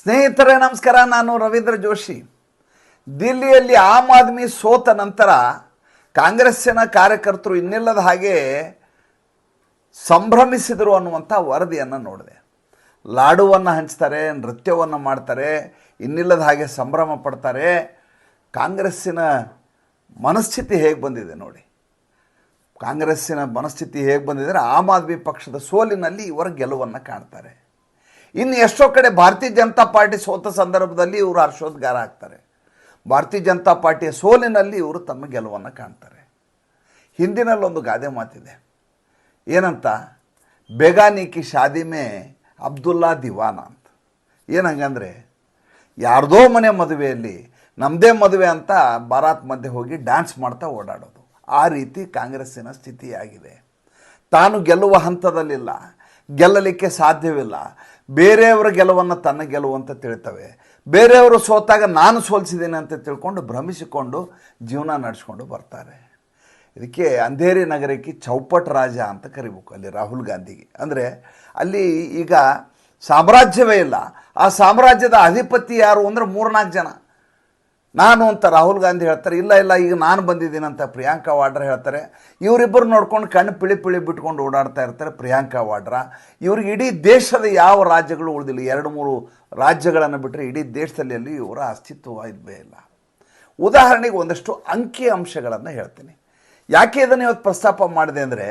ಸ್ನೇಹಿತರೇ ನಮಸ್ಕಾರ. ನಾನು ರವೀಂದ್ರ ಜೋಶಿ. ದಿಲ್ಲಿಯಲ್ಲಿ ಆಮ್ ಆದ್ಮಿ ಸೋತ ನಂತರ ಕಾಂಗ್ರೆಸ್ಸಿನ ಕಾರ್ಯಕರ್ತರು ಇನ್ನಿಲ್ಲದ ಹಾಗೆ ಸಂಭ್ರಮಿಸಿದರು ಅನ್ನುವಂಥ ವರದಿಯನ್ನು ನೋಡಿದೆ. ಲಾಡುವನ್ನು ಹಂಚ್ತಾರೆ, ನೃತ್ಯವನ್ನು ಮಾಡ್ತಾರೆ, ಇನ್ನಿಲ್ಲದ ಹಾಗೆ ಸಂಭ್ರಮ ಪಡ್ತಾರೆ. ಕಾಂಗ್ರೆಸ್ಸಿನ ಮನಸ್ಥಿತಿ ಹೇಗೆ ಬಂದಿದೆ ನೋಡಿ. ಕಾಂಗ್ರೆಸ್ಸಿನ ಮನಸ್ಥಿತಿ ಹೇಗೆ ಬಂದಿದೆ, ಆಮ್ ಆದ್ಮಿ ಪಕ್ಷದ ಸೋಲಿನಲ್ಲಿ ಇವರ ಗೆಲುವನ್ನು ಕಾಣ್ತಾರೆ. ಇನ್ನು ಎಷ್ಟೋ ಕಡೆ ಭಾರತೀಯ ಜನತಾ ಪಾರ್ಟಿ ಸೋತ ಸಂದರ್ಭದಲ್ಲಿ ಇವರು ಹರ್ಷೋದ್ಗಾರ ಆಗ್ತಾರೆ. ಭಾರತೀಯ ಜನತಾ ಪಾರ್ಟಿಯ ಸೋಲಿನಲ್ಲಿ ಇವರು ತಮ್ಮ ಗೆಲುವನ್ನು ಕಾಣ್ತಾರೆ. ಹಿಂದಿನಲ್ಲೊಂದು ಗಾದೆ ಮಾತಿದೆ, ಏನಂತ, ಬೇಗಾನಿ ಕಿ ಶಾದಿ ಮೇ ಅಬ್ದುಲ್ಲಾ ದಿವಾನ ಅಂತ. ಏನಂಗಂದರೆ, ಯಾರ್ದೋ ಮನೆ ಮದುವೆಯಲ್ಲಿ ನಮ್ಮದೇ ಮದುವೆ ಅಂತ ಬಾರಾತ್ ಮಧ್ಯೆ ಹೋಗಿ ಡ್ಯಾನ್ಸ್ ಮಾಡ್ತಾ ಓಡಾಡೋದು. ಆ ರೀತಿ ಕಾಂಗ್ರೆಸ್ಸಿನ ಸ್ಥಿತಿಯಾಗಿದೆ. ತಾನು ಗೆಲ್ಲುವ ಹಂತದಲ್ಲಿಲ್ಲ, ಗೆಲ್ಲಲಿಕ್ಕೆ ಸಾಧ್ಯವಿಲ್ಲ. ಬೇರೆಯವರ ಗೆಲುವನ್ನು ತನ್ನ ಗೆಲುವು ಅಂತ ತಿಳ್ತವೆ. ಬೇರೆಯವರು ಸೋತಾಗ ನಾನು ಸೋಲಿಸಿದ್ದೇನೆ ಅಂತ ತಿಳ್ಕೊಂಡು ಭ್ರಮಿಸಿಕೊಂಡು ಜೀವನ ನಡೆಸ್ಕೊಂಡು ಬರ್ತಾರೆ. ಇದಕ್ಕೆ ಅಂಧೇರಿ ನಗರಕ್ಕೆ ಚೌಪಟ್ ರಾಜ ಅಂತ ಕರಿಬೇಕು ಅಲ್ಲಿ ರಾಹುಲ್ ಗಾಂಧಿಗೆ. ಅಂದರೆ ಅಲ್ಲಿ ಈಗ ಸಾಮ್ರಾಜ್ಯವೇ ಇಲ್ಲ. ಆ ಸಾಮ್ರಾಜ್ಯದ ಅಧಿಪತಿ ಯಾರು ಅಂದರೆ 3-4 ಜನ. ನಾನು ಅಂತ ರಾಹುಲ್ ಗಾಂಧಿ ಹೇಳ್ತಾರೆ, ಇಲ್ಲ ಈಗ ನಾನು ಬಂದಿದ್ದೀನಿ ಅಂತ ಪ್ರಿಯಾಂಕಾ ವಾಡ್ರಾ ಹೇಳ್ತಾರೆ. ಇವರಿಬ್ಬರು ನೋಡ್ಕೊಂಡು ಕಣ್ಣು ಪಿಳಿ ಬಿಟ್ಕೊಂಡು ಓಡಾಡ್ತಾ ಇರ್ತಾರೆ ಪ್ರಿಯಾಂಕಾ ವಾಡ್ರಾ. ಇವ್ರಿಗೆ ಇಡೀ ದೇಶದ ಯಾವ ರಾಜ್ಯಗಳು ಉಳಿದಿಲ್ಲ. 2-3 ರಾಜ್ಯಗಳನ್ನು ಬಿಟ್ಟರೆ ಇಡೀ ದೇಶದಲ್ಲಿ ಅಲ್ಲಿ ಇವರ ಅಸ್ತಿತ್ವ ಇದ್ದೇ ಇಲ್ಲ. ಉದಾಹರಣೆಗೆ ಒಂದಷ್ಟು ಅಂಕಿ ಅಂಶಗಳನ್ನು ಹೇಳ್ತೀನಿ. ಯಾಕೆ ಇದನ್ನು ಇವತ್ತು ಪ್ರಸ್ತಾಪ ಮಾಡಿದೆ ಅಂದರೆ,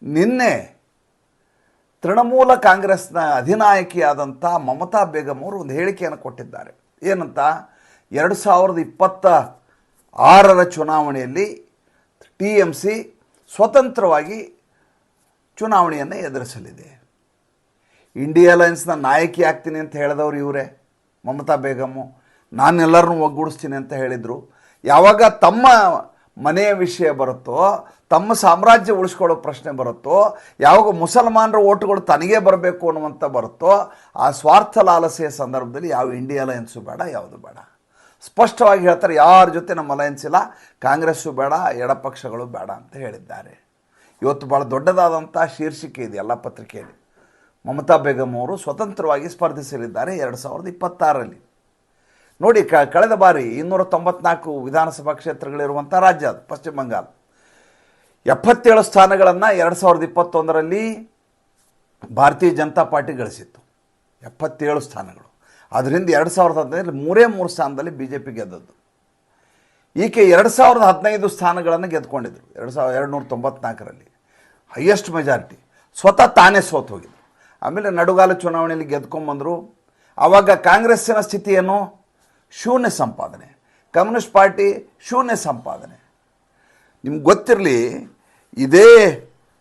ನಿನ್ನೆ ತೃಣಮೂಲ ಕಾಂಗ್ರೆಸ್ನ ಅಧಿನಾಯಕಿಯಾದಂಥ ಮಮತಾ ಬೇಗಂ ಅವರು ಒಂದು ಹೇಳಿಕೆಯನ್ನು ಕೊಟ್ಟಿದ್ದಾರೆ. ಏನಂತ, 2026 ಚುನಾವಣೆಯಲ್ಲಿ TMC ಸ್ವತಂತ್ರವಾಗಿ ಚುನಾವಣೆಯನ್ನು ಎದುರಿಸಲಿದೆ. ಇಂಡಿಯಾ ಅಲಯನ್ಸ್ನ ನಾಯಕಿ ಆಗ್ತೀನಿ ಅಂತ ಹೇಳಿದವರು ಇವರೇ, ಮಮತಾ ಬೇಗಮ್ಮು. ನಾನೆಲ್ಲರನ್ನೂ ಒಗ್ಗೂಡಿಸ್ತೀನಿ ಅಂತ ಹೇಳಿದರು. ಯಾವಾಗ ತಮ್ಮ ಮನೆಯ ವಿಷಯ ಬರುತ್ತೋ, ತಮ್ಮ ಸಾಮ್ರಾಜ್ಯ ಉಳಿಸ್ಕೊಳ್ಳೋ ಪ್ರಶ್ನೆ ಬರುತ್ತೋ, ಯಾವಾಗ ಮುಸಲ್ಮಾನರ ಓಟುಗಳು ತನಗೇ ಬರಬೇಕು ಅನ್ನುವಂಥ ಬರುತ್ತೋ, ಆ ಸ್ವಾರ್ಥ ಲಾಲಸೆಯ ಸಂದರ್ಭದಲ್ಲಿ ಯಾವ ಇಂಡಿಯಾ ಅಲಯನ್ಸು ಬೇಡ, ಯಾವುದು ಬೇಡ. ಸ್ಪಷ್ಟವಾಗಿ ಹೇಳ್ತಾರೆ, ಯಾರ ಜೊತೆ ನಮ್ಮ ಅಲಯನ್ಸ್ ಇಲ್ಲ, ಕಾಂಗ್ರೆಸ್ಸು ಬೇಡ, ಎಡಪಕ್ಷಗಳು ಬೇಡ ಅಂತ ಹೇಳಿದ್ದಾರೆ. ಇವತ್ತು ಭಾಳ ದೊಡ್ಡದಾದಂಥ ಶೀರ್ಷಿಕೆ ಇದೆ ಎಲ್ಲ ಪತ್ರಿಕೆಯಲ್ಲಿ. ಮಮತಾ ಬೇಗಂ ಅವರು ಸ್ವತಂತ್ರವಾಗಿ ಸ್ಪರ್ಧಿಸಲಿದ್ದಾರೆ 2026ರಲ್ಲಿ. ನೋಡಿ, ಕಳೆದ ಬಾರಿ 294 ವಿಧಾನಸಭಾ ಕ್ಷೇತ್ರಗಳಿರುವಂಥ ರಾಜ್ಯ ಅದು ಪಶ್ಚಿಮ ಬಂಗಾಳ. 77 ಸ್ಥಾನಗಳನ್ನು 2021ರಲ್ಲಿ ಭಾರತೀಯ ಜನತಾ ಪಾರ್ಟಿ ಗಳಿಸಿತ್ತು. 77 ಸ್ಥಾನಗಳು. ಅದರಿಂದ 2015 3 ಸ್ಥಾನದಲ್ಲಿ BJP ಗೆದ್ದದ್ದು. ಈಕೆ 2015 ಸ್ಥಾನಗಳನ್ನು ಗೆದ್ದುಕೊಂಡಿದ್ರು 294ರಲ್ಲಿ, ಹೈಯೆಸ್ಟ್ ಮೆಜಾರಿಟಿ. ಸ್ವತಃ ತಾನೇ ಸೋತು ಹೋಗಿದ್ರು. ಆಮೇಲೆ ನಡುಗಾಲ ಚುನಾವಣೆಯಲ್ಲಿ ಗೆದ್ಕೊಂಡ್ಬಂದರು. ಆವಾಗ ಕಾಂಗ್ರೆಸ್ಸಿನ ಸ್ಥಿತಿ ಏನು? ಶೂನ್ಯ ಸಂಪಾದನೆ. ಕಮ್ಯುನಿಸ್ಟ್ ಪಾರ್ಟಿ ಶೂನ್ಯ ಸಂಪಾದನೆ. ನಿಮ್ಗೆ ಗೊತ್ತಿರಲಿ, ಇದೇ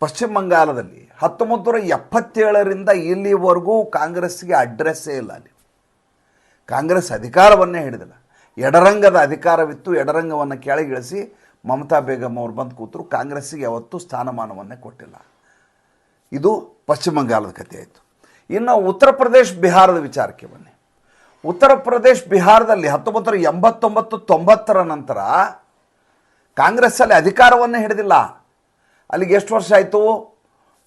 ಪಶ್ಚಿಮ ಬಂಗಾಳದಲ್ಲಿ 1977ರಿಂದ ಇಲ್ಲಿವರೆಗೂ ಕಾಂಗ್ರೆಸ್ಗೆ ಅಡ್ರೆಸ್ಸೇ ಇಲ್ಲ. ಅಲ್ಲಿ ಕಾಂಗ್ರೆಸ್ ಅಧಿಕಾರವನ್ನೇ ಹಿಡಿದಿಲ್ಲ. ಎಡರಂಗದ ಅಧಿಕಾರವಿತ್ತು, ಎಡರಂಗವನ್ನು ಕೆಳಗಿಳಿಸಿ ಮಮತಾ ಬೇಗಂ ಅವರು ಬಂದು ಕೂತರು. ಕಾಂಗ್ರೆಸ್ಸಿಗೆ ಯಾವತ್ತೂ ಸ್ಥಾನಮಾನವನ್ನೇ ಕೊಟ್ಟಿಲ್ಲ. ಇದು ಪಶ್ಚಿಮ ಬಂಗಾಳದ ಕಥೆ ಆಯಿತು. ಇನ್ನು ಉತ್ತರ ಪ್ರದೇಶ ಬಿಹಾರದ ವಿಚಾರಕ್ಕೆ ಬನ್ನಿ. ಉತ್ತರ ಪ್ರದೇಶ ಬಿಹಾರದಲ್ಲಿ 1989-90 ನಂತರ ಕಾಂಗ್ರೆಸ್ಸಲ್ಲಿ ಅಧಿಕಾರವನ್ನೇ ಹಿಡಿದಿಲ್ಲ. ಅಲ್ಲಿಗೆ ಎಷ್ಟು ವರ್ಷ ಆಯಿತು?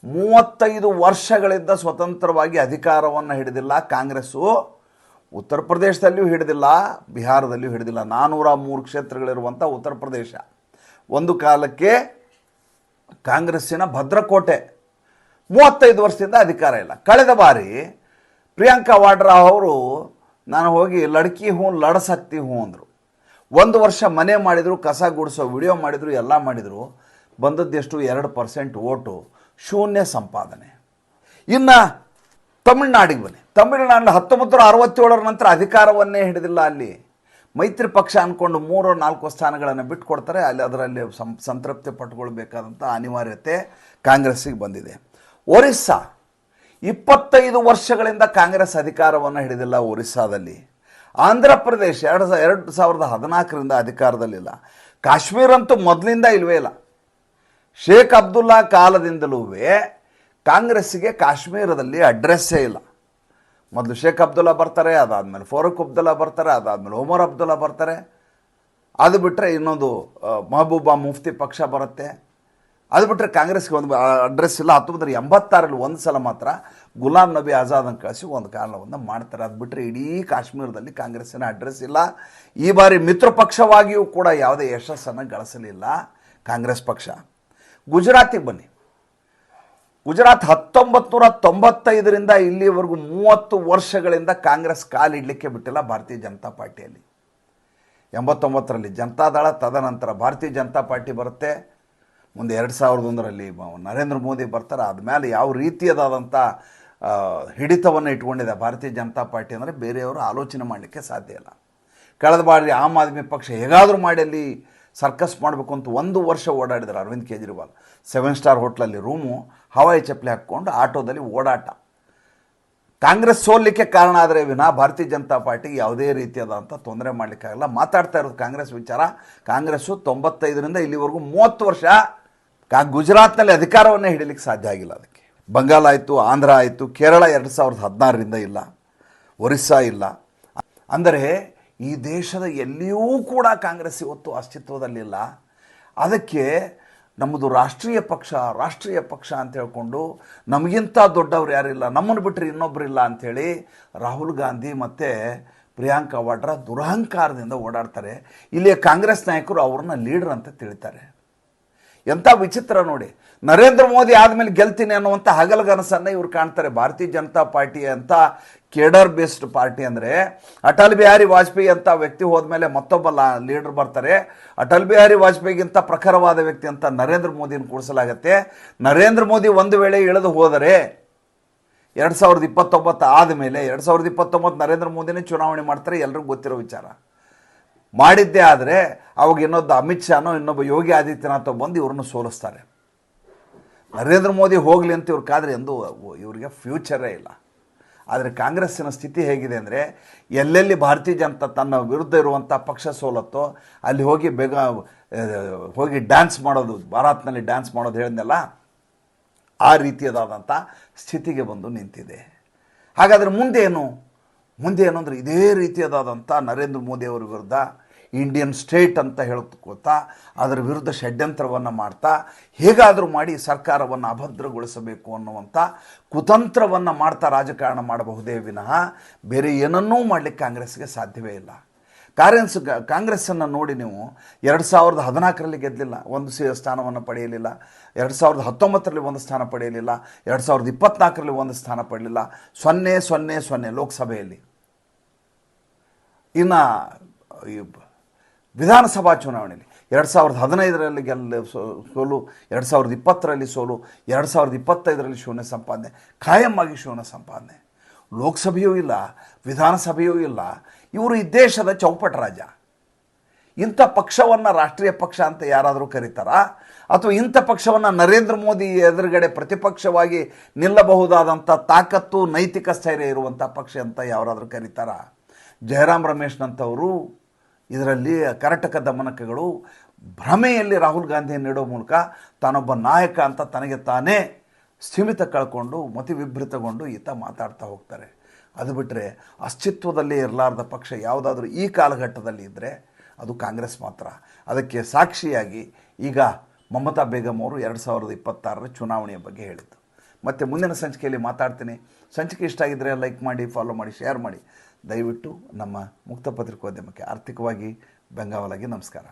35 ವರ್ಷಗಳಿಂದ ಸ್ವತಂತ್ರವಾಗಿ ಅಧಿಕಾರವನ್ನು ಹಿಡಿದಿಲ್ಲ ಕಾಂಗ್ರೆಸ್ಸು. ಉತ್ತರ ಪ್ರದೇಶದಲ್ಲಿಯೂ ಹಿಡಿದಿಲ್ಲ, ಬಿಹಾರದಲ್ಲಿಯೂ ಹಿಡಿದಿಲ್ಲ. 403 ಕ್ಷೇತ್ರಗಳಿರುವಂಥ ಉತ್ತರ ಪ್ರದೇಶ ಒಂದು ಕಾಲಕ್ಕೆ ಕಾಂಗ್ರೆಸ್ಸಿನ ಭದ್ರಕೋಟೆ. 35 ವರ್ಷದಿಂದ ಅಧಿಕಾರ ಇಲ್ಲ. ಕಳೆದ ಬಾರಿ ಪ್ರಿಯಾಂಕಾ ವಾಡ್ರಾ ಅವರು, ನಾನು ಹೋಗಿ ಲಡ್ಕಿ ಹೂ ಲಡ ಸಕ್ತಿ ಹೂ ಅಂದರು. 1 ವರ್ಷ ಮನೆ ಮಾಡಿದರು, ಕಸ ಗುಡಿಸೋ ವಿಡಿಯೋ ಮಾಡಿದರು, ಎಲ್ಲ ಮಾಡಿದರು. ಬಂದದ್ದೆಷ್ಟು? 2% ಓಟು, ಶೂನ್ಯ ಸಂಪಾದನೆ. ಇನ್ನು ತಮಿಳುನಾಡಿಗೆ ಬನ್ನಿ. ತಮಿಳುನಾಡಿನ 1967 ನಂತರ ಅಧಿಕಾರವನ್ನೇ ಹಿಡಿದಿಲ್ಲ. ಅಲ್ಲಿ ಮೈತ್ರಿ ಪಕ್ಷ ಅಂದ್ಕೊಂಡು 3-4 ಸ್ಥಾನಗಳನ್ನು ಬಿಟ್ಟುಕೊಡ್ತಾರೆ. ಅದರಲ್ಲಿ ಸಂತೃಪ್ತಿ ಪಟ್ಟುಕೊಳ್ಬೇಕಾದಂಥ ಅನಿವಾರ್ಯತೆ ಕಾಂಗ್ರೆಸ್ಸಿಗೆ ಬಂದಿದೆ. ಒರಿಸ್ಸಾ 25 ವರ್ಷಗಳಿಂದ ಕಾಂಗ್ರೆಸ್ ಅಧಿಕಾರವನ್ನು ಹಿಡಿದಿಲ್ಲ ಒರಿಸ್ಸಾದಲ್ಲಿ. ಆಂಧ್ರ ಪ್ರದೇಶ 2014ರಿಂದ ಅಧಿಕಾರದಲ್ಲಿಲ್ಲ. ಕಾಶ್ಮೀರ ಅಂತೂ ಮೊದಲಿಂದ ಇಲ್ವೇ ಇಲ್ಲ. ಶೇಖ್ ಅಬ್ದುಲ್ಲಾ ಕಾಲದಿಂದಲೂ ಕಾಂಗ್ರೆಸ್ಸಿಗೆ ಕಾಶ್ಮೀರದಲ್ಲಿ ಅಡ್ರೆಸ್ಸೇ ಇಲ್ಲ. ಮೊದಲು ಶೇಖ್ ಅಬ್ದುಲ್ಲಾ ಬರ್ತಾರೆ, ಅದಾದಮೇಲೆ ಫಾರೂಕ್ ಅಬ್ದುಲ್ಲಾ ಬರ್ತಾರೆ, ಅದಾದಮೇಲೆ ಒಮರ್ ಅಬ್ದುಲ್ಲಾ ಬರ್ತಾರೆ. ಅದು ಬಿಟ್ಟರೆ ಇನ್ನೊಂದು ಮಹಬೂಬಾ ಮುಫ್ತಿ ಪಕ್ಷ ಬರುತ್ತೆ. ಅದು ಬಿಟ್ಟರೆ ಕಾಂಗ್ರೆಸ್ಗೆ ಒಂದು ಅಡ್ರೆಸ್ ಇಲ್ಲ. 1986ರಲ್ಲಿ ಒಂದು ಸಲ ಮಾತ್ರ ಗುಲಾಂ ನಬಿ ಆಜಾದನ್ನು ಕಳಿಸಿ ಒಂದು ಕಾರಣವನ್ನು ಮಾಡ್ತಾರೆ. ಅದು ಬಿಟ್ಟರೆ ಇಡೀ ಕಾಶ್ಮೀರದಲ್ಲಿ ಕಾಂಗ್ರೆಸ್ಸಿನ ಅಡ್ರೆಸ್ ಇಲ್ಲ. ಈ ಬಾರಿ ಮಿತ್ರ ಪಕ್ಷವಾಗಿಯೂ ಕೂಡ ಯಾವುದೇ ಯಶಸ್ಸನ್ನು ಗಳಿಸಲಿಲ್ಲ ಕಾಂಗ್ರೆಸ್ ಪಕ್ಷ. ಗುಜರಾತಿಗೆ ಬನ್ನಿ. ಗುಜರಾತ್ 1995ರಿಂದ ಇಲ್ಲಿವರೆಗೂ 30 ವರ್ಷಗಳಿಂದ ಕಾಂಗ್ರೆಸ್ ಕಾಲಿಡಲಿಕ್ಕೆ ಬಿಟ್ಟಿಲ್ಲ ಭಾರತೀಯ ಜನತಾ ಪಾರ್ಟಿಯಲ್ಲಿ. 89ರಲ್ಲಿ ಜನತಾದಳ, ತದನಂತರ ಭಾರತೀಯ ಜನತಾ ಪಾರ್ಟಿ ಬರುತ್ತೆ. ಮುಂದೆ 2001ರಲ್ಲಿ ನರೇಂದ್ರ ಮೋದಿ ಬರ್ತಾರೆ. ಆದಮೇಲೆ ಯಾವ ರೀತಿಯದಾದಂಥ ಹಿಡಿತವನ್ನು ಇಟ್ಕೊಂಡಿದೆ ಭಾರತೀಯ ಜನತಾ ಪಾರ್ಟಿ ಅಂದರೆ ಬೇರೆಯವರು ಆಲೋಚನೆ ಮಾಡಲಿಕ್ಕೆ ಸಾಧ್ಯ ಇಲ್ಲ. ಕಳೆದ ಬಾರಿ ಆಮ್ ಆದ್ಮಿ ಪಕ್ಷ ಹೇಗಾದರೂ ಮಾಡಿ ಅಲ್ಲಿ ಸರ್ಕಸ್ ಮಾಡಬೇಕು ಅಂತ 1 ವರ್ಷ ಓಡಾಡಿದ್ದಾರೆ ಅರವಿಂದ್ ಕೇಜ್ರಿವಾಲ್. 7 ಸ್ಟಾರ್ ಹೋಟ್ಲಲ್ಲಿ ರೂಮು, ಹವಾಯಿ ಚಪ್ಪಲಿ ಹಾಕ್ಕೊಂಡು ಆಟೋದಲ್ಲಿ ಓಡಾಟ. ಕಾಂಗ್ರೆಸ್ ಸೋಲಿಕ್ಕೆ ಕಾರಣ ಆದರೆ ವಿನಃ ಭಾರತೀಯ ಜನತಾ ಪಾರ್ಟಿಗೆ ಯಾವುದೇ ರೀತಿಯಾದಂಥ ತೊಂದರೆ ಮಾಡಲಿಕ್ಕಾಗಲ್ಲ. ಮಾತಾಡ್ತಾ ಇರೋದು ಕಾಂಗ್ರೆಸ್ ವಿಚಾರ. ಕಾಂಗ್ರೆಸ್ಸು 95ರಿಂದ ಇಲ್ಲಿವರೆಗೂ 30 ವರ್ಷ ಗುಜರಾತ್ನಲ್ಲಿ ಅಧಿಕಾರವನ್ನೇ ಹಿಡಿಲಿಕ್ಕೆ ಸಾಧ್ಯ ಆಗಿಲ್ಲ. ಅದಕ್ಕೆ ಬಂಗಾಳ ಆಯಿತು, ಆಂಧ್ರ ಆಯಿತು, ಕೇರಳ 2016ರಿಂದ ಇಲ್ಲ, ಒರಿಸ್ಸಾ ಇಲ್ಲ. ಅಂದರೆ ಈ ದೇಶದ ಎಲ್ಲಿಯೂ ಕೂಡ ಕಾಂಗ್ರೆಸ್ ಇವತ್ತು ಅಸ್ತಿತ್ವದಲ್ಲಿಲ್ಲ. ಅದಕ್ಕೆ ನಮ್ಮದು ರಾಷ್ಟ್ರೀಯ ಪಕ್ಷ ಅಂತ ಹೇಳ್ಕೊಂಡು ನಮಗಿಂತ ದೊಡ್ಡವ್ರು ಯಾರಿಲ್ಲ, ನಮ್ಮನ್ನು ಬಿಟ್ಟರೆ ಇನ್ನೊಬ್ಬರಿಲ್ಲ ಅಂಥೇಳಿ ರಾಹುಲ್ ಗಾಂಧಿ ಮತ್ತು ಪ್ರಿಯಾಂಕಾ ವಾಡ್ರಾ ದುರಹಂಕಾರದಿಂದ ಓಡಾಡ್ತಾರೆ. ಇಲ್ಲಿಯ ಕಾಂಗ್ರೆಸ್ ನಾಯಕರು ಅವ್ರನ್ನ ಲೀಡರ್ ಅಂತ ತಿಳಿತಾರೆ. ಎಂಥ ವಿಚಿತ್ರ ನೋಡಿ. ನರೇಂದ್ರ ಮೋದಿ ಆದಮೇಲೆ ಗೆಲ್ತೀನಿ ಅನ್ನುವಂಥ ಹಗಲಗನಸನ್ನು ಇವ್ರು ಕಾಣ್ತಾರೆ. ಭಾರತೀಯ ಜನತಾ ಪಾರ್ಟಿ ಅಂತ ಕೇಡರ್ ಬೇಸ್ಡ್ ಪಾರ್ಟಿ ಅಂದರೆ ಅಟಲ್ ಬಿಹಾರಿ ವಾಜಪೇಯಿ ಅಂತ ವ್ಯಕ್ತಿ ಹೋದ್ಮೇಲೆ ಮತ್ತೊಬ್ಬ ಲೀಡರ್ ಬರ್ತಾರೆ. ಅಟಲ್ ಬಿಹಾರಿ ವಾಜಪೇಯಿಗಿಂತ ಪ್ರಖರವಾದ ವ್ಯಕ್ತಿ ಅಂತ ನರೇಂದ್ರ ಮೋದಿನ ಕೂಡಿಸಲಾಗತ್ತೆ. ನರೇಂದ್ರ ಮೋದಿ ಒಂದು ವೇಳೆ ಇಳಿದು ಹೋದರೆ 2029 ಆದಮೇಲೆ 2029 ನರೇಂದ್ರ ಮೋದಿನೇ ಚುನಾವಣೆ ಮಾಡ್ತಾರೆ, ಎಲ್ರಿಗೂ ಗೊತ್ತಿರೋ ವಿಚಾರ. ಮಾಡಿದ್ದೇ ಆದರೆ ಅವಾಗ ಇನ್ನೊಂದು ಅಮಿತ್ ಶಾನೋ ಇನ್ನೊಬ್ಬ ಯೋಗಿ ಆದಿತ್ಯನಾಥ್ ಬಂದು ಇವ್ರನ್ನ ಸೋಲಿಸ್ತಾರೆ. ನರೇಂದ್ರ ಮೋದಿ ಹೋಗಲಿ ಅಂತ ಇವ್ರು ಕಾದ್ರೆ ಎಂದು ಇವರಿಗೆ ಫ್ಯೂಚರೇ ಇಲ್ಲ. ಆದರೆ ಕಾಂಗ್ರೆಸ್ಸಿನ ಸ್ಥಿತಿ ಹೇಗಿದೆ ಅಂದರೆ ಎಲ್ಲೆಲ್ಲಿ ಭಾರತೀಯ ಜನತಾ ತನ್ನ ವಿರುದ್ಧ ಇರುವಂಥ ಪಕ್ಷ ಸೋಲತ್ತೋ ಅಲ್ಲಿ ಹೋಗಿ ಡ್ಯಾನ್ಸ್ ಮಾಡೋದು, ಬಾರಾತ್ನಲ್ಲಿ ಡ್ಯಾನ್ಸ್ ಮಾಡೋದು ಹೇಳಿದ್ನಲ್ಲ, ಆ ರೀತಿಯದಾದಂಥ ಸ್ಥಿತಿಗೆ ಬಂದು ನಿಂತಿದೆ. ಹಾಗಾದರೆ ಮುಂದೇನು ಅಂದರೆ ಇದೇ ರೀತಿಯದಾದಂಥ ನರೇಂದ್ರ ಮೋದಿಯವರ ವಿರುದ್ಧ ಇಂಡಿಯನ್ ಸ್ಟೇಟ್ ಅಂತ ಹೇಳ್ಕೋತಾ ಅದರ ವಿರುದ್ಧ ಷಡ್ಯಂತ್ರವನ್ನು ಮಾಡ್ತಾ ಹೇಗಾದರೂ ಮಾಡಿ ಸರ್ಕಾರವನ್ನು ಅಭದ್ರಗೊಳಿಸಬೇಕು ಅನ್ನುವಂಥ ಕುತಂತ್ರವನ್ನು ಮಾಡ್ತಾ ರಾಜಕಾರಣ ಮಾಡಬಹುದೇ ವಿನಃ ಬೇರೆ ಏನನ್ನೂ ಮಾಡಲಿಕ್ಕೆ ಕಾಂಗ್ರೆಸ್ಗೆ ಸಾಧ್ಯವೇ ಇಲ್ಲ. ಕಾಂಗ್ರೆಸ್ಸನ್ನು ನೋಡಿ ನೀವು 2014ರಲ್ಲಿ ಗೆದ್ದಲಿಲ್ಲ, ಒಂದು ಸ್ಥಾನವನ್ನು ಪಡೆಯಲಿಲ್ಲ. 2019ರಲ್ಲಿ ಒಂದು ಸ್ಥಾನ ಪಡೆಯಲಿಲ್ಲ. 2024ರಲ್ಲಿ ಒಂದು ಸ್ಥಾನ ಪಡೆಯಲಿಲ್ಲ. 0 ಲೋಕಸಭೆಯಲ್ಲಿ. ಇನ್ನು ವಿಧಾನಸಭಾ ಚುನಾವಣೆಯಲ್ಲಿ 2015ರಲ್ಲಿ ಸೋಲು, 2020ರಲ್ಲಿ ಸೋಲು, 2025ರಲ್ಲಿ ಶೂನ್ಯ ಸಂಪಾದನೆ, ಖಾಯಂ ಆಗಿ ಶೂನ್ಯ ಸಂಪಾದನೆ. ಲೋಕಸಭೆಯೂ ಇಲ್ಲ, ವಿಧಾನಸಭೆಯೂ ಇಲ್ಲ. ಇವರು ಈ ದೇಶದ ಚೌಪಟ ರಾಜ. ಇಂಥ ಪಕ್ಷವನ್ನು ರಾಷ್ಟ್ರೀಯ ಪಕ್ಷ ಅಂತ ಯಾರಾದರೂ ಕರೀತಾರಾ? ಅಥವಾ ಇಂಥ ಪಕ್ಷವನ್ನು ನರೇಂದ್ರ ಮೋದಿ ಎದುರುಗಡೆ ಪ್ರತಿಪಕ್ಷವಾಗಿ ನಿಲ್ಲಬಹುದಾದಂಥ ತಾಕತ್ತು, ನೈತಿಕ ಸ್ಥೈರ್ಯ ಇರುವಂಥ ಪಕ್ಷ ಅಂತ ಯಾರಾದರೂ ಕರೀತಾರಾ? ಜಯರಾಮ್ ರಮೇಶ್ನಂಥವರು ಇದರಲ್ಲಿ ಕರಟಕ ದಮನಕಗಳು ಭ್ರಮೆಯಲ್ಲಿ ರಾಹುಲ್ ಗಾಂಧಿಯನ್ನು ನೀಡೋ ಮೂಲಕ ತಾನೊಬ್ಬ ನಾಯಕ ಅಂತ ತನಗೆ ತಾನೇ ಸ್ಥಿಮಿತ ಕಳ್ಕೊಂಡು ಮತಿವಿಭ್ರಿತಗೊಂಡು ಈತ ಮಾತಾಡ್ತಾ ಹೋಗ್ತಾರೆ. ಅದು ಬಿಟ್ಟರೆ ಅಸ್ತಿತ್ವದಲ್ಲೇ ಇರಲಾರ್ದ ಪಕ್ಷ ಯಾವುದಾದ್ರೂ ಈ ಕಾಲಘಟ್ಟದಲ್ಲಿ ಇದ್ದರೆ ಅದು ಕಾಂಗ್ರೆಸ್ ಮಾತ್ರ. ಅದಕ್ಕೆ ಸಾಕ್ಷಿಯಾಗಿ ಈಗ ಮಮತಾ ಬೇಗಂ ಅವರು 2026ರ ಚುನಾವಣೆಯ ಬಗ್ಗೆ ಹೇಳಿದ್ದು. ಮತ್ತು ಮುಂದಿನ ಸಂಚಿಕೆಯಲ್ಲಿ ಮಾತಾಡ್ತೀನಿ. ಸಂಚಿಕೆ ಇಷ್ಟ ಆಗಿದ್ದರೆ ಲೈಕ್ ಮಾಡಿ, ಫಾಲೋ ಮಾಡಿ, ಶೇರ್ ಮಾಡಿ. ದಯವಿಟ್ಟು ನಮ್ಮ ಮುಕ್ತ ಪತ್ರಿಕೋದ್ಯಮಕ್ಕೆ ಆರ್ಥಿಕವಾಗಿ ಬೆಂಗಾವಲಾಗಿ ನಮಸ್ಕಾರ.